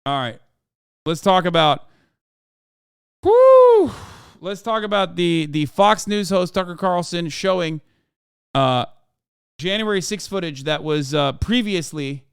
All right. Let's talk about whoo. Let's talk about the Fox News host Tucker Carlson showing January 6th footage that was previously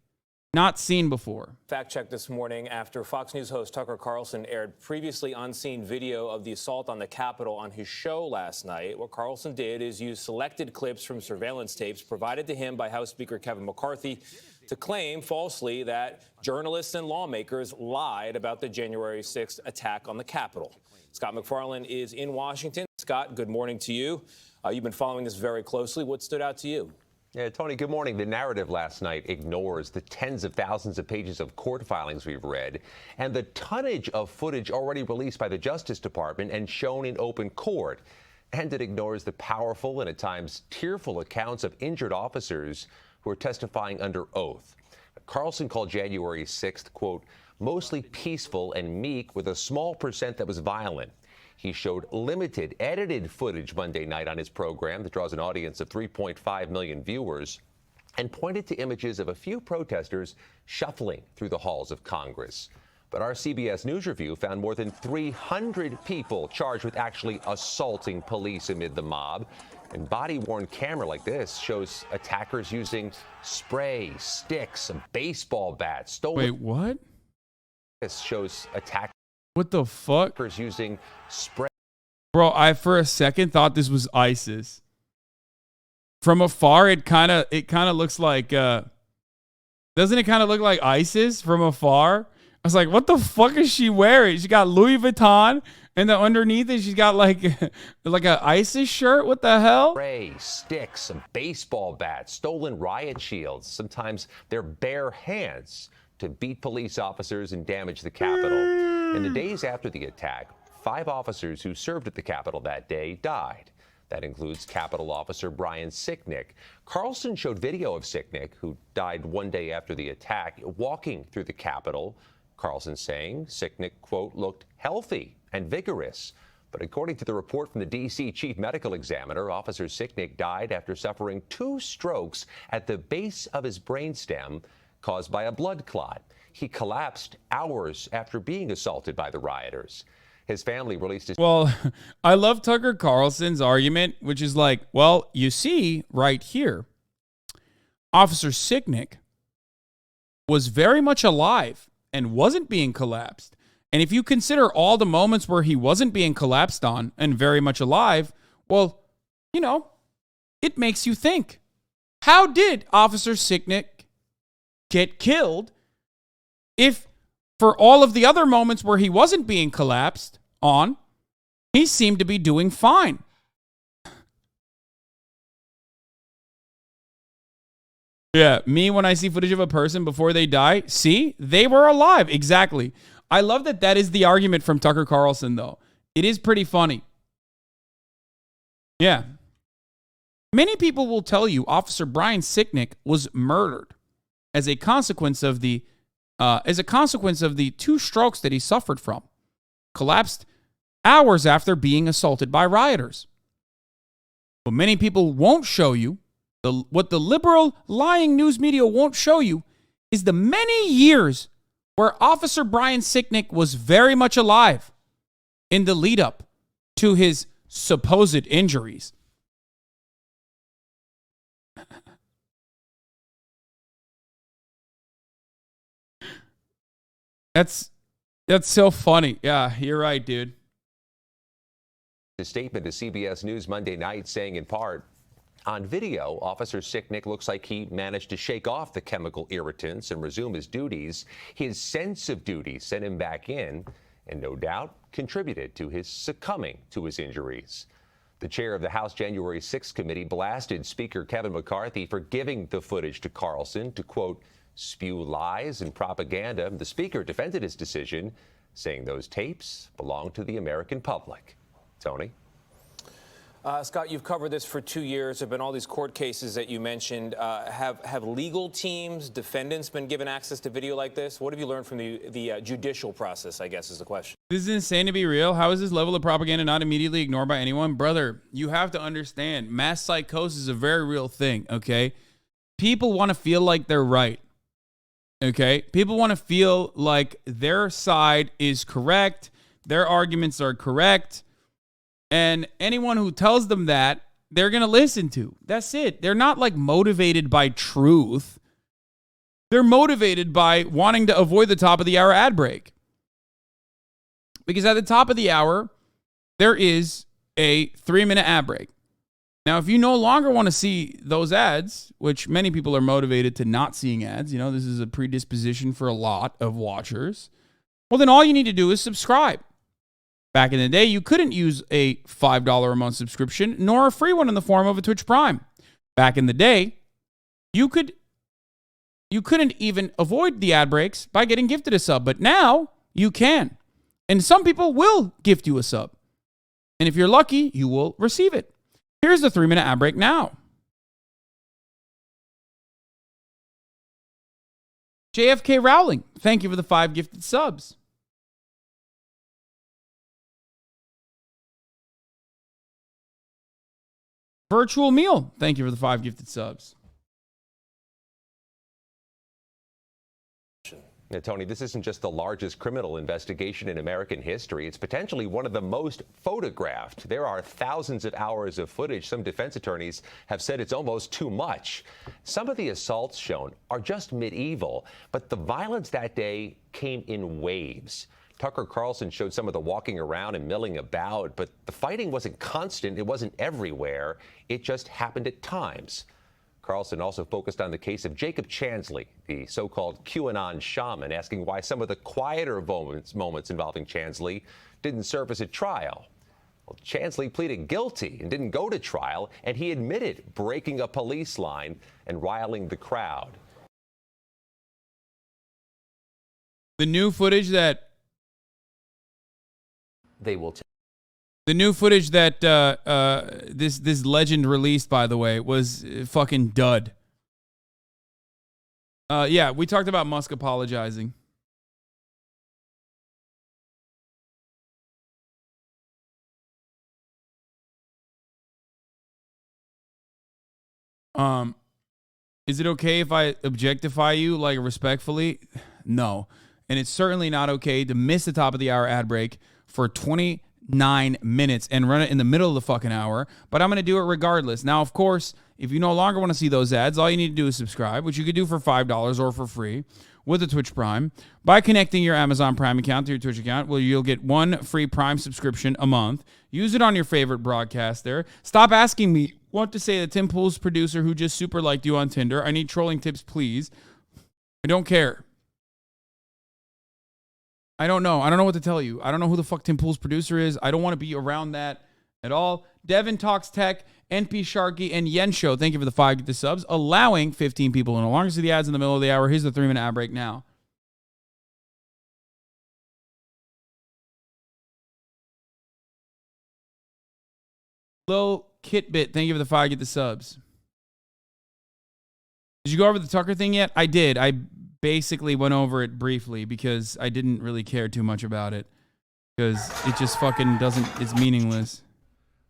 not seen before. Fact check this morning after Fox News host Tucker Carlson aired previously unseen video of the assault on the Capitol on his show last night. What Carlson did is use selected clips from surveillance tapes provided to him by House Speaker Kevin McCarthy to claim falsely that journalists and lawmakers lied about the January 6th attack on the Capitol. Scott McFarland is in Washington. Scott, good morning to you. You've been following this very closely. What stood out to you? Yeah, Tony, good morning. The narrative last night ignores the tens of thousands of pages of court filings we've read and the tonnage of footage already released by the Justice Department and shown in open court. And it ignores the powerful and at times tearful accounts of injured officers who are testifying under oath. Carlson called January 6th, quote, mostly peaceful and meek with a small percent that was violent. He showed limited, edited footage Monday night on his program that draws an audience of 3.5 million viewers and pointed to images of a few protesters shuffling through the halls of Congress. But our CBS News review found more than 300 people charged with actually assaulting police amid the mob. And body-worn camera like this shows attackers using spray, sticks, a baseball bat, stolen... Wait, what? This shows attackers... What the fuck? Using spray. Bro, I for a second thought this was ISIS. From afar, it kind of looks like doesn't it kind of look like ISIS from afar? I was like, what the fuck is she wearing? She got Louis Vuitton, and then underneath it she's got like a ISIS shirt. What the hell? Spray, sticks, a baseball bat, stolen riot shields. Sometimes their bare hands to beat police officers and damage the Capitol. In the days after the attack, 5 officers who served at the Capitol that day died. That includes Capitol Officer Brian Sicknick. Carlson showed video of Sicknick, who died one day after the attack, walking through the Capitol. Carlson saying Sicknick, quote, looked healthy and vigorous. But according to the report from the D.C. Chief Medical Examiner, Officer Sicknick died after suffering 2 strokes at the base of his brainstem caused by a blood clot. He collapsed hours after being assaulted by the rioters. His family released his... Well, I love Tucker Carlson's argument, which is like, well, you see right here, Officer Sicknick was very much alive and wasn't being collapsed. And if you consider all the moments where he wasn't being collapsed on and very much alive, well, you know, it makes you think. How did Officer Sicknick get killed if for all of the other moments where he wasn't being collapsed on, he seemed to be doing fine? Yeah, me when I see footage of a person before they die, see, they were alive. Exactly. I love that that is the argument from Tucker Carlson, though. It is pretty funny. Yeah. Many people will tell you Officer Brian Sicknick was murdered as a consequence of the 2 strokes that he suffered from, collapsed hours after being assaulted by rioters. But many people won't show you, what the liberal lying news media won't show you is the many years where Officer Brian Sicknick was very much alive in the lead up to his supposed injuries. That's so funny. Yeah, you're right, dude. His statement to CBS News Monday night saying in part, on video, Officer Sicknick looks like he managed to shake off the chemical irritants and resume his duties. His sense of duty sent him back in and no doubt contributed to his succumbing to his injuries. The chair of the House January 6th committee blasted Speaker Kevin McCarthy for giving the footage to Carlson to, quote, spew lies and propaganda. The speaker defended his decision, saying those tapes belong to the American public. Tony? Scott, you've covered this for 2 years. There have been all these court cases that you mentioned. Have legal teams, defendants been given access to video like this? What have you learned from the judicial process, I guess, is the question. This is insane to be real. How is this level of propaganda not immediately ignored by anyone? Brother, you have to understand, mass psychosis is a very real thing, okay? People want to feel like they're right. Okay? People want to feel like their side is correct, their arguments are correct, and anyone who tells them that, they're going to listen to. That's it. They're not like motivated by truth. They're motivated by wanting to avoid the top of the hour ad break. Because at the top of the hour, there is a 3-minute ad break. Now, if you no longer want to see those ads, which many people are motivated to not seeing ads, you know, this is a predisposition for a lot of watchers, well, then all you need to do is subscribe. Back in the day, you couldn't use a $5 a month subscription, nor a free one in the form of a Twitch Prime. Back in the day, you couldn't even avoid the ad breaks by getting gifted a sub, but now you can. And some people will gift you a sub. And if you're lucky, you will receive it. Here's the 3-minute ad break now. JFK Rowling, thank you for the 5 gifted subs. Virtual Meal, thank you for the 5 gifted subs. Now, Tony, this isn't just the largest criminal investigation in American history. It's potentially one of the most photographed. There are thousands of hours of footage. Some defense attorneys have said it's almost too much. Some of the assaults shown are just medieval, but the violence that day came in waves. Tucker Carlson showed some of the walking around and milling about, but the fighting wasn't constant. It wasn't everywhere. It just happened at times. Carlson also focused on the case of Jacob Chansley, the so-called QAnon shaman, asking why some of the quieter moments involving Chansley didn't surface at trial. Well, Chansley pleaded guilty and didn't go to trial, and he admitted breaking a police line and riling the crowd. The new footage that They will The new footage that this legend released, by the way, was fucking dud. Yeah, we talked about Musk apologizing. Is it okay if I objectify you, like, respectfully? No. And it's certainly not okay to miss the top of the hour ad break for 29 minutes and run it in the middle of the fucking hour, but I'm going to do it regardless. Now, of course, if you no longer want to see those ads, all you need to do is subscribe, which you could do for $5 or for free with a Twitch Prime by connecting your Amazon Prime account to your Twitch account, where you'll get 1 free Prime subscription a month. Use it on your favorite broadcaster. Stop asking me what to say to Tim Pool's producer who just super liked you on Tinder. I need trolling tips, please. I don't care. I don't know. I don't know what to tell you. I don't know who the fuck Tim Pool's producer is. I don't want to be around that at all. Devin Talks Tech, NP Sharky, and Yen Show, thank you for the 5 the subs, allowing 15 people to no longer see the ads in the middle of the hour. Here's the 3-minute ad break now. Lil Kitbit, thank you for the 5 the subs. Did you go over the Tucker thing yet? I did. I basically went over it briefly because I didn't really care too much about it because it just fucking doesn't, it's meaningless.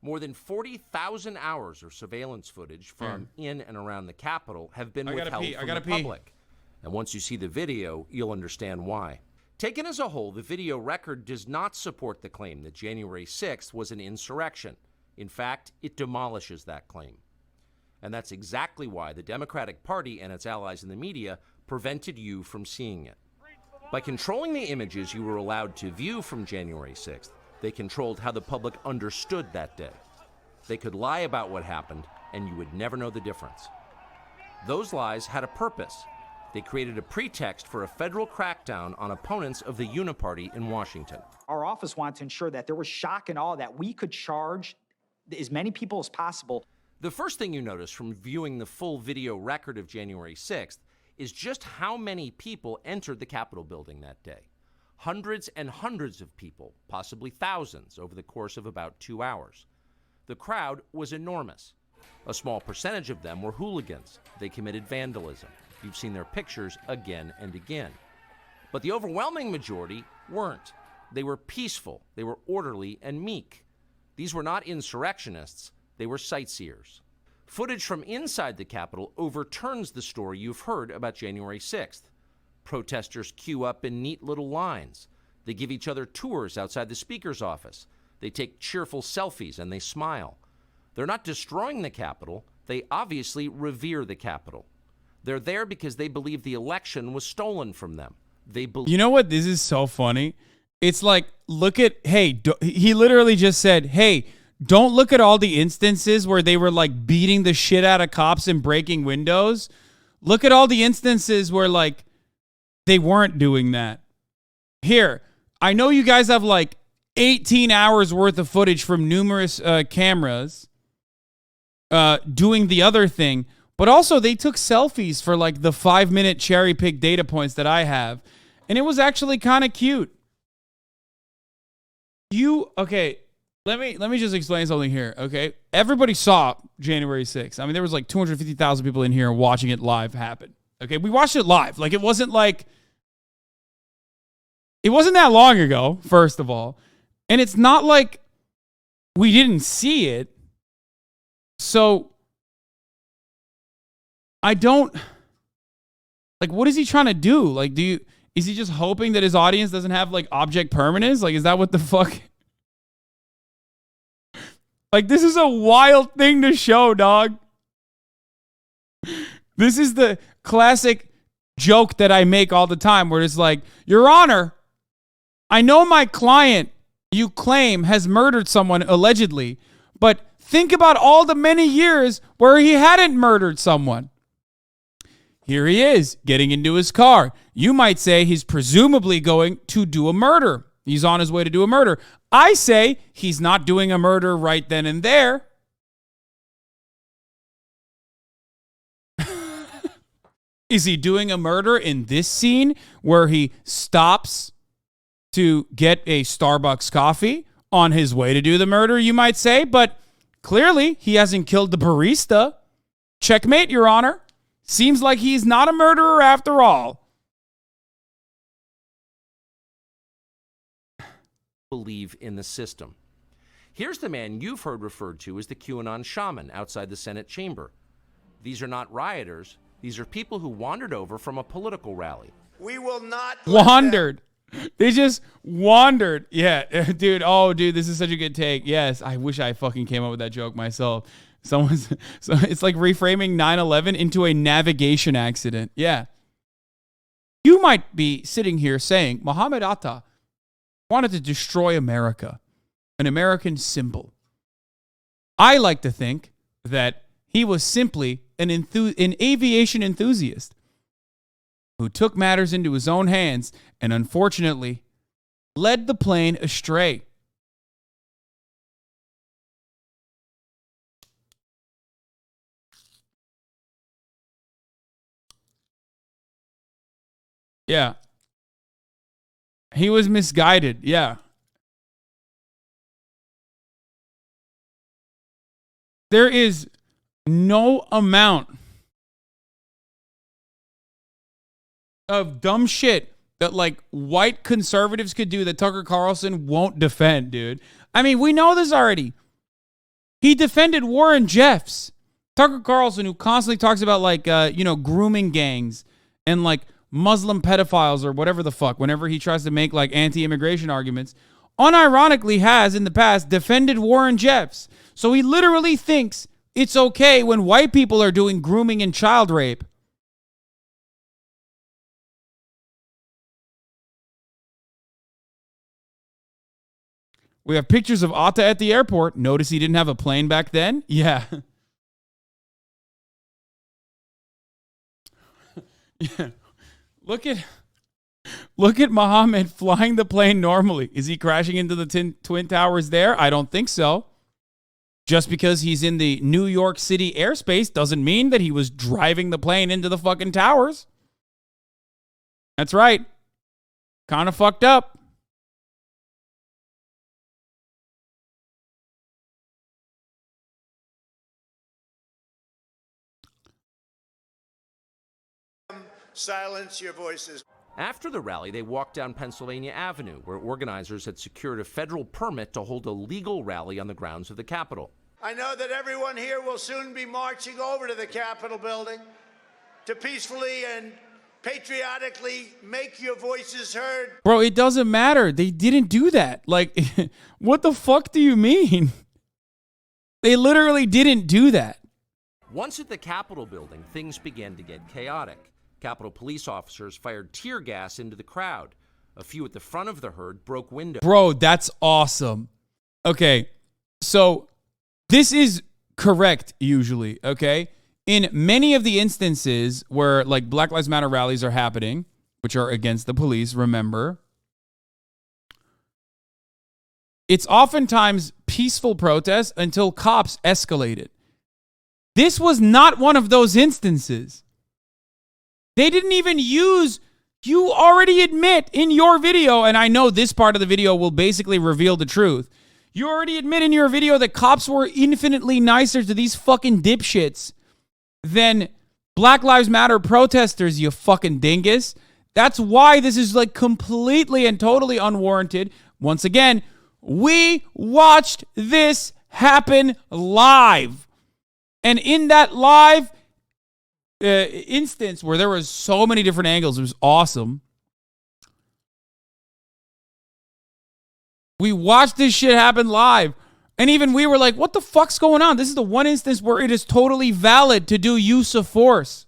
More than 40,000 hours of surveillance footage from in and around the Capitol have been withheld from the public. And once you see the video, you'll understand why. Taken as a whole, the video record does not support the claim that January 6th was an insurrection. In fact, it demolishes that claim. And that's exactly why the Democratic Party and its allies in the media prevented you from seeing it. By controlling the images you were allowed to view from January 6th, they controlled how the public understood that day. They could lie about what happened, and you would never know the difference. Those lies had a purpose. They created a pretext for a federal crackdown on opponents of the Uniparty in Washington. Our office wanted to ensure that there was shock and awe, that we could charge as many people as possible. The first thing you notice from viewing the full video record of January 6th is just how many people entered the Capitol building that day. Hundreds and hundreds of people, possibly thousands, over the course of about 2 hours. The crowd was enormous. A small percentage of them were hooligans. They committed vandalism. You've seen their pictures again and again. But the overwhelming majority weren't. They were peaceful. They were orderly and meek. These were not insurrectionists. They were sightseers. Footage from inside the Capitol overturns the story you've heard about January 6th. Protesters queue up in neat little lines. They give each other tours outside the Speaker's office. They take cheerful selfies and they smile. They're not destroying the Capitol. They obviously revere the Capitol. They're there because they believe the election was stolen from them. They believe. You know what? This is so funny. It's like, look at, hey, he literally just said, hey, don't look at all the instances where they were like beating the shit out of cops and breaking windows. Look at all the instances where like they weren't doing that. Here, I know you guys have like 18 hours worth of footage from numerous cameras doing the other thing, but also they took selfies for like the 5-minute cherry pick data points that I have, and it was actually kind of cute. Okay, let me just explain something here, okay? Everybody saw January 6th. I mean, there was like 250,000 people in here watching it live happen. Okay, we watched it live. Like, it wasn't that long ago, first of all. And it's not like we didn't see it. So I don't, like, what is he trying to do? Like, is he just hoping that his audience doesn't have like object permanence? Like, is that what the fuck? Like, this is a wild thing to show, dog. This is the classic joke that I make all the time where it's like, Your Honor, I know my client, you claim, has murdered someone allegedly, but think about all the many years where he hadn't murdered someone. Here he is, getting into his car. You might say he's presumably going to do a murder. He's on his way to do a murder. I say he's not doing a murder right then and there. Is he doing a murder in this scene where he stops to get a Starbucks coffee on his way to do the murder, you might say? But clearly, he hasn't killed the barista. Checkmate, Your Honor. Seems like he's not a murderer after all. Believe in the system. Here's the man you've heard referred to as the QAnon shaman outside the Senate chamber. These are not rioters. These are people who wandered over from a political rally. We will not wandered. They just wandered. Yeah, dude. Oh, dude, this is such a good take. Yes, I wish I fucking came up with that joke myself. So it's like reframing 9/11 into a navigation accident. Yeah. You might be sitting here saying Muhammad Atta wanted to destroy America, an American symbol. I like to think that he was simply an aviation enthusiast who took matters into his own hands and unfortunately led the plane astray. Yeah. He was misguided. Yeah. There is no amount of dumb shit that like white conservatives could do that Tucker Carlson won't defend, dude. I mean, we know this already. He defended Warren Jeffs. Tucker Carlson, who constantly talks about like, grooming gangs and like Muslim pedophiles or whatever the fuck, whenever he tries to make like anti-immigration arguments, unironically has in the past defended Warren Jeffs. So he literally thinks it's okay when white people are doing grooming and child rape. We have pictures of Atta at the airport. Notice he didn't have a plane back then? Yeah. Yeah. Look at Muhammad flying the plane normally. Is he crashing into the Twin Towers there? I don't think so. Just because he's in the New York City airspace doesn't mean that he was driving the plane into the fucking towers. That's right. Kind of fucked up. Silence your voices. After the rally, they walked down Pennsylvania Avenue, where organizers had secured a federal permit to hold a legal rally on the grounds of the Capitol. I know that everyone here will soon be marching over to the Capitol building to peacefully and patriotically make your voices heard. Bro, it doesn't matter. They didn't do that. Like, what the fuck do you mean? They literally didn't do that. Once at the Capitol building, things began to get chaotic. Capitol police officers fired tear gas into the crowd. A few at the front of the herd broke windows. Bro, that's awesome. Okay, so this is correct usually, okay? In many of the instances where like Black Lives Matter rallies are happening, which are against the police, remember, it's oftentimes peaceful protests until cops escalate it. This was not one of those instances. They didn't even use, you already admit in your video, and I know this part of the video will basically reveal the truth. You already admit in your video that cops were infinitely nicer to these fucking dipshits than Black Lives Matter protesters, you fucking dingus. That's why this is like completely and totally unwarranted. Once again, we watched this happen live. And in that live instance where there was so many different angles, it was awesome. We watched this shit happen live. And even we were like, what the fuck's going on? This is the one instance where it is totally valid to do use of force.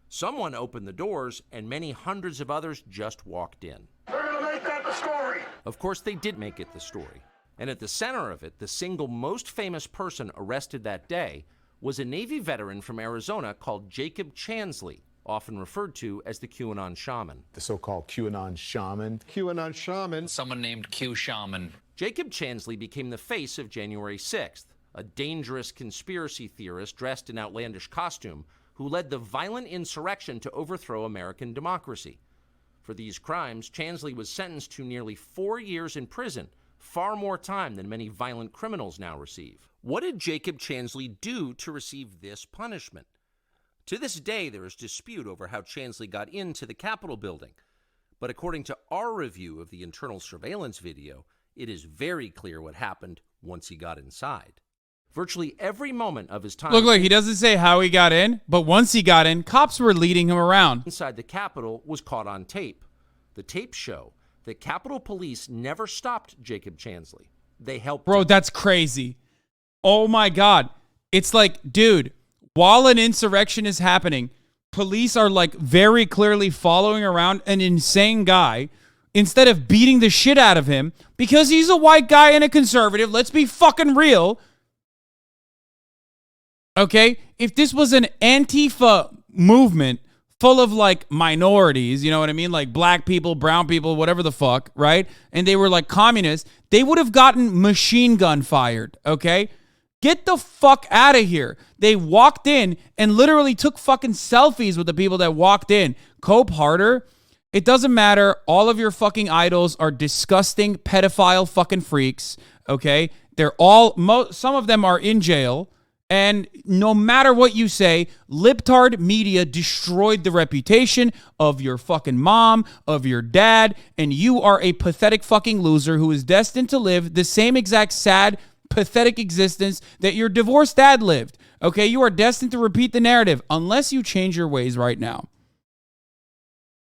Someone opened the doors, and many hundreds of others just walked in. They're gonna make that the story. Of course, they did make it the story. And at the center of it, the single most famous person arrested that day was a Navy veteran from Arizona called Jacob Chansley, often referred to as the QAnon shaman. The so-called QAnon shaman. QAnon shaman. Someone named Q Shaman. Jacob Chansley became the face of January 6th, a dangerous conspiracy theorist dressed in outlandish costume who led the violent insurrection to overthrow American democracy. For these crimes, Chansley was sentenced to nearly 4 years in prison, far more time than many violent criminals now receive. What did Jacob Chansley do to receive this punishment? To this day, there is dispute over how Chansley got into the Capitol building. But according to our review of the internal surveillance video, it is very clear what happened once he got inside. Virtually every moment of his time... Look, he doesn't say how he got in, but once he got in, cops were leading him around. Inside the Capitol was caught on tape. The tapes show that Capitol Police never stopped Jacob Chansley. They helped Bro, him. that's crazy. Oh my God. It's like, dude, while an insurrection is happening, police are like very clearly following around an insane guy instead of beating the shit out of him because he's a white guy and a conservative. Let's be fucking real. Okay, if this was an Antifa movement full of like minorities, you know what I mean? Like black people, brown people, whatever the fuck, right? And they were like communists, they would have gotten machine gun fired, okay? Get the fuck out of here. They walked in and literally took fucking selfies with the people that walked in. Cope harder. It doesn't matter. All of your fucking idols are disgusting pedophile fucking freaks, okay? They're all, some of them are in jail. And no matter what you say, libtard media destroyed the reputation of your fucking mom, of your dad, and you are a pathetic fucking loser who is destined to live the same exact sad, pathetic existence that your divorced dad lived. Okay, you are destined to repeat the narrative unless you change your ways right now.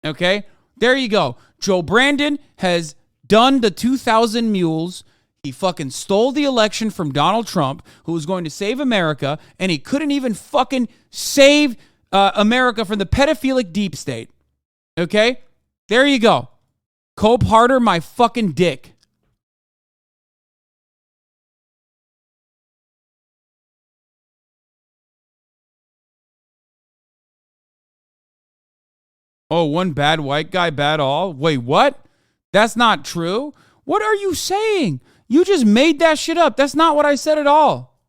Okay, there you go. Joe Brandon has done the 2,000 mules. He fucking stole the election from Donald Trump, who was going to save America, and he couldn't even fucking save America from the pedophilic deep state. Okay? There you go. Cope harder, my fucking dick. Oh, one bad white guy, bad all? Wait, what? That's not true? What are you saying? You just made that shit up. That's not what I said at all.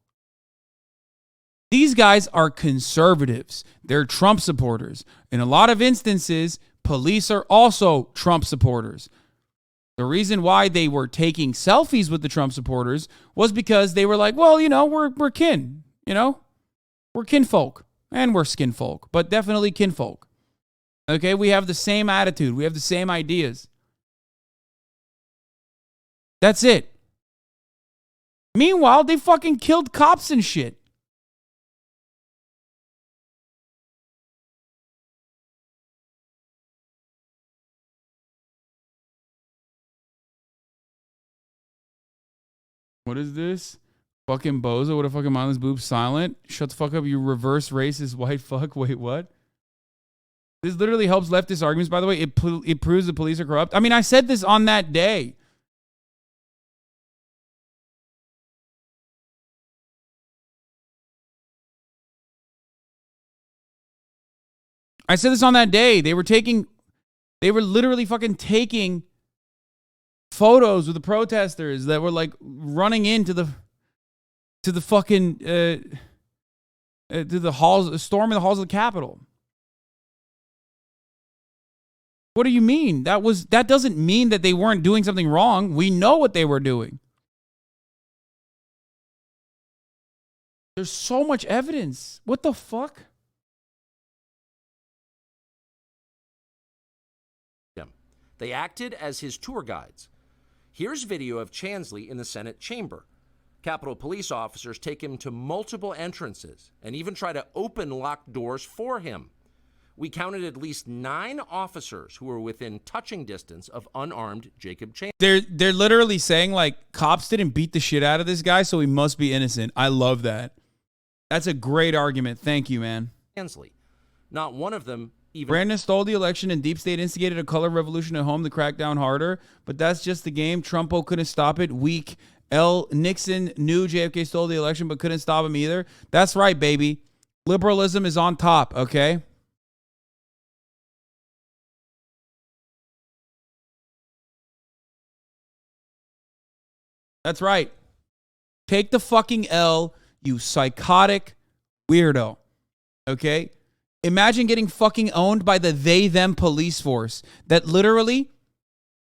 These guys are conservatives. They're Trump supporters. In a lot of instances, police are also Trump supporters. The reason why they were taking selfies with the Trump supporters was because they were like, well, you know, we're kin, you know? We're kinfolk. And we're skinfolk, but definitely kinfolk. Okay, we have the same attitude. We have the same ideas. That's it. Meanwhile, they fucking killed cops and shit. What is this? Fucking bozo. What a fucking mindless boob. Silent. Shut the fuck up, you reverse racist white fuck. Wait, what? This literally helps leftist arguments, by the way. It proves the police are corrupt. I mean, I said this on that day. They were literally fucking taking photos with the protesters that were like running into the fucking to the halls, storming the halls of the Capitol. What do you mean? That doesn't mean that they weren't doing something wrong. We know what they were doing. There's so much evidence. What the fuck? They acted as his tour guides. Here's video of Chansley in the Senate chamber. Capitol Police officers take him to multiple entrances and even try to open locked doors for him. We counted at least 9 officers who were within touching distance of unarmed Jacob Chansley. They're literally saying, like, cops didn't beat the shit out of this guy, so he must be innocent. I love that. That's a great argument. Thank you, man. Chansley. Not one of them even... Brandon stole the election and Deep State instigated a color revolution at home to crack down harder, but that's just the game. Trumpo couldn't stop it. Weak. Nixon knew JFK stole the election but couldn't stop him either. That's right, baby. Liberalism is on top, okay? That's right. Take the fucking L, you psychotic weirdo. Okay? Imagine getting fucking owned by the they-them police force that literally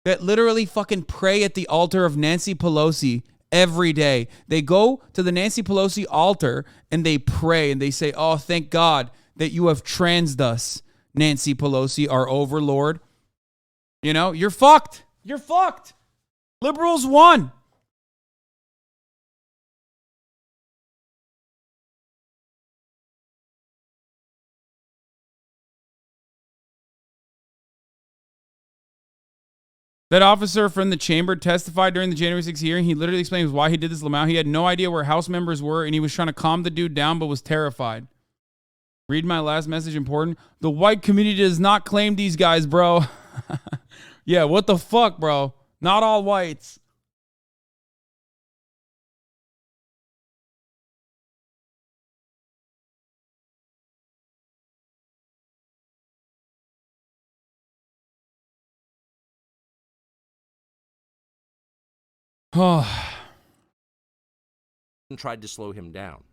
fucking pray at the altar of Nancy Pelosi every day. They go to the Nancy Pelosi altar and they pray and they say, oh, thank God that you have transed us, Nancy Pelosi, our overlord. You know, you're fucked. You're fucked. Liberals won. That officer from the chamber testified during the January 6th hearing. He literally explains why he did this. Lamau. He had no idea where House members were, and he was trying to calm the dude down, but was terrified. Read my last message, important. The white community does not claim these guys, bro. Yeah, what the fuck, bro? Not all whites. Tried to slow him down.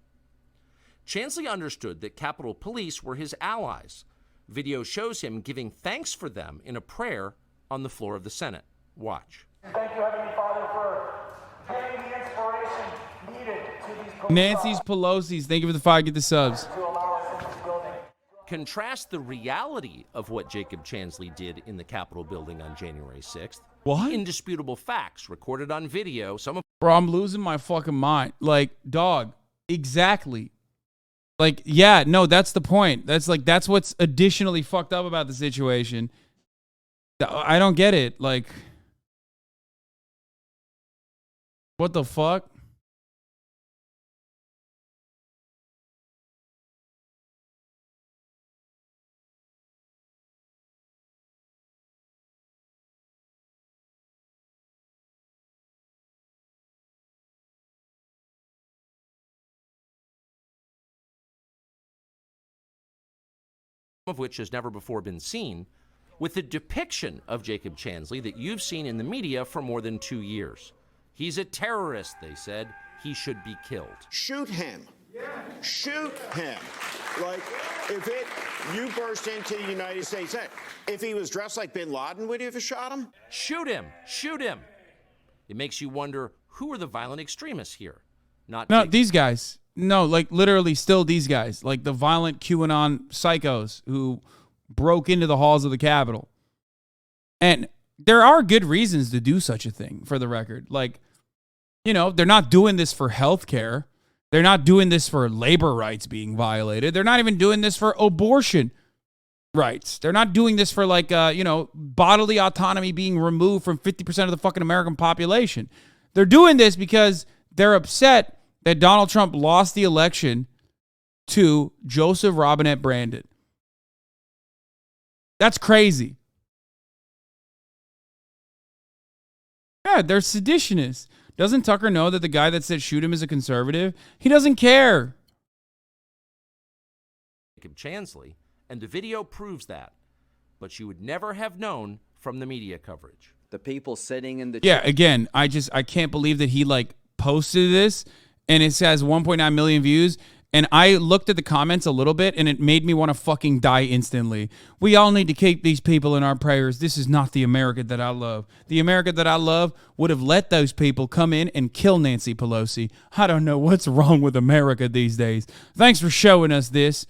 Chansley understood that Capitol Police were his allies. Video shows him giving thanks for them in a prayer on the floor of the Senate. Watch. Thank you, Heavenly Father, for giving the inspiration needed to these police Nancy's Pelosi's. Thank you for the 5. Get the subs. to allow us in this building. Contrast the reality of what Jacob Chansley did in the Capitol building on January 6th. What? Indisputable facts recorded on video. Some of Bro, I'm losing my fucking mind. Like, dog, exactly. Like, yeah, no, that's the point. That's what's additionally fucked up about the situation. I don't get it. Like, what the fuck? of which has never before been seen, with the depiction of Jacob Chansley that you've seen in the media for more than 2 years. He's a terrorist, they said. He should be killed. Shoot him. Shoot him. Like, you burst into the United States, if he was dressed like bin Laden, would you have shot him? Shoot him. Shoot him. It makes you wonder, who are the violent extremists here? No, these guys. No, like literally still these guys. Like the violent QAnon psychos who broke into the halls of the Capitol. And there are good reasons to do such a thing, for the record. Like, You know, they're not doing this for healthcare. They're not doing this for labor rights being violated. They're not even doing this for abortion rights. They're not doing this for like, bodily autonomy being removed from 50% of the fucking American population. They're doing this because they're upset that Donald Trump lost the election to Joseph Robinette Brandon. That's crazy. Yeah, they're seditionists. Doesn't Tucker know that the guy that said shoot him is a conservative? He doesn't care. Chansley, and the video proves that. But you would never have known from the media coverage. The people sitting in the again, I can't believe that he like posted this and it says 1.9 million views. And I looked at the comments a little bit and it made me want to fucking die instantly. We all need to keep these people in our prayers. This is not the America that I love. The America that I love would have let those people come in and kill Nancy Pelosi. I don't know what's wrong with America these days. Thanks for showing us this.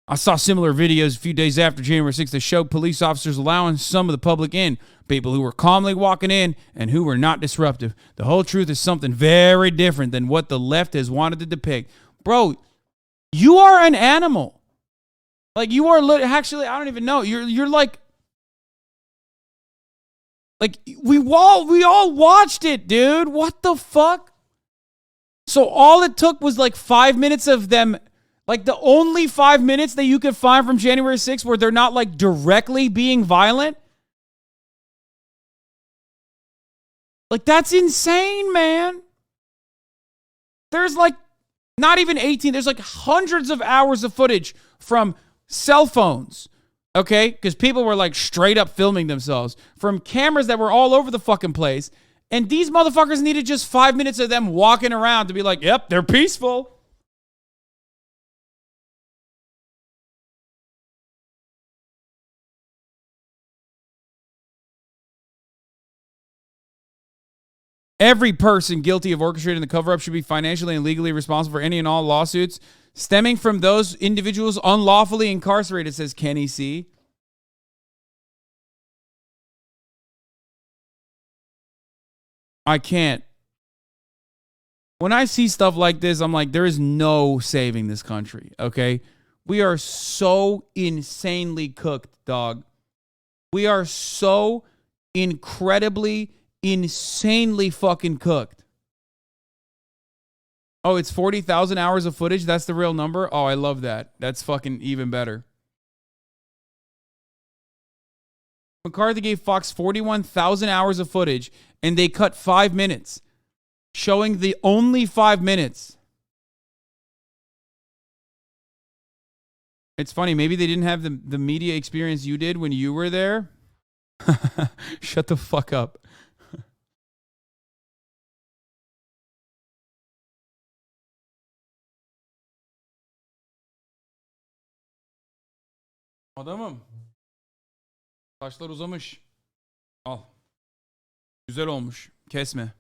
I saw similar videos a few days after January 6th that showed police officers allowing some of the public in, people who were calmly walking in and who were not disruptive. The whole truth is something very different than what the left has wanted to depict. Bro, you are an animal. Like, you are actually, I don't even know. You're like we all watched it, dude. What the fuck? So all it took was like 5 minutes of them, like the only 5 minutes that you could find from January 6th where they're not like directly being violent. Like, that's insane, man. There's like not even 18. There's like hundreds of hours of footage from cell phones, okay? Because people were like straight up filming themselves from cameras that were all over the fucking place. And these motherfuckers needed just 5 minutes of them walking around to be like, yep, they're peaceful. Every person guilty of orchestrating the cover-up should be financially and legally responsible for any and all lawsuits stemming from those individuals unlawfully incarcerated, says Kenny C. I can't. When I see stuff like this, I'm like, there is no saving this country, okay? We are so insanely cooked, dog. We are so incredibly insanely fucking cooked. Oh, it's 40,000 hours of footage? That's the real number? Oh, I love that. That's fucking even better. McCarthy gave Fox 41,000 hours of footage, and they cut 5 minutes, showing the only 5 minutes. It's funny. Maybe they didn't have the media experience you did when you were there. Shut the fuck up. Adamım. Saçlar uzamış. Al. Güzel olmuş. Kesme.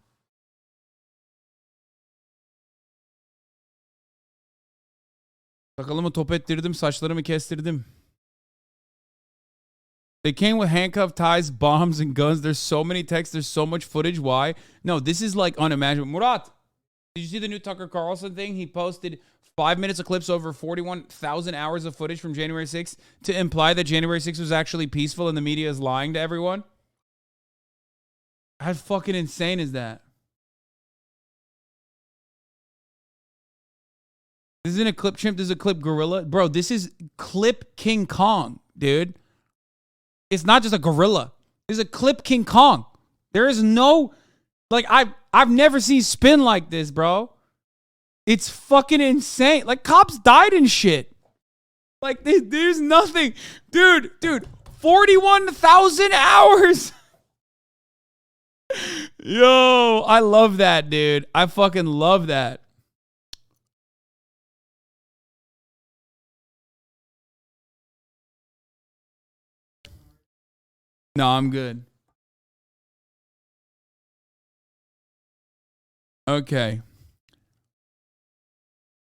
Sakalımı top ettirdim, saçlarımı kestirdim. They came with handcuff ties, bombs, and guns. There's so many texts. There's so much footage. Why? No, this is like unimaginable. Murat, did you see the new Tucker Carlson thing? He posted 5 minutes of clips over 41,000 hours of footage from January 6th to imply that January 6th was actually peaceful and the media is lying to everyone. How fucking insane is that? This isn't a clip chimp. This is a clip gorilla. Bro, this is clip King Kong, dude. It's not just a gorilla. It's a clip King Kong. There is no, like, I've never seen spin like this, bro. It's fucking insane. Like, cops died and shit. Like, there's nothing. Dude, 41,000 hours. Yo, I love that, dude. I fucking love that. No, I'm good. Okay.